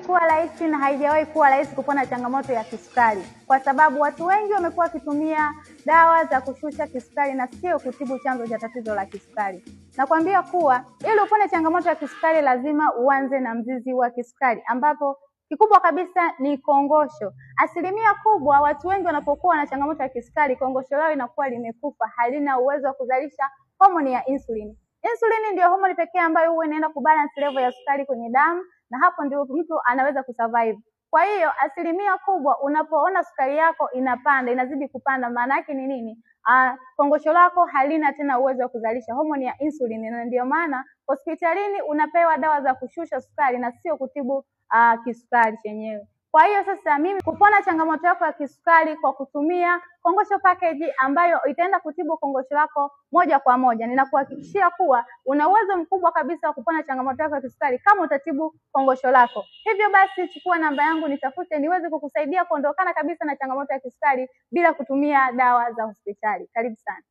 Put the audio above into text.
kuwa rahisi na haijawahi kuwa rahisi kupona changamoto ya kisukari, kwa sababu watu wengi wamekuwa wakitumia dawa za kushusha kisukari na sio kutibu chanzo cha tatizo la kisukari. Nakwambia kuwa ili upone changamoto ya kisukari lazima uanze na mzizi wa kisukari, ambapo kikubwa kabisa ni kongosho. Asilimia kubwa watu wengi wanapokuwa na changamoto ya kisukari, kongosho lao linakuwa limekufa, halina uwezo wa kuzalisha homoni ya insulini. Insulini ndio homoni pekee ambayo huwa inaenda kubalance level ya sukari kwenye damu, na hapo ndio mtu anaweza kusurvive. Kwa hiyo asilimia kubwa unapoona sukari yako inapanda, inazidi kupanda, maana yake ni nini? Kongosho lako halina tena uwezo wa kuzalisha homoni ya insulini, na ndio maana hospitalini unapewa dawa za kushusha sukari na sio kutibu kisukari chenyewe. Kwa hiyo sasa mimi kupona changamoto yako ya kisukari kwa kutumia Kongosho Package ambayo itaenda kutibu kongosho lako moja kwa moja. Ninakuhakikishia kuwa una uwezo mkubwa kabisa wa kupona changamoto yako ya kisukari kama utatibu kongosho lako. Hivyo basi chukua namba yangu, nitafute niweze kukusaidia kuondokana kabisa na changamoto ya kisukari bila kutumia dawa za hospitali. Karibu sana.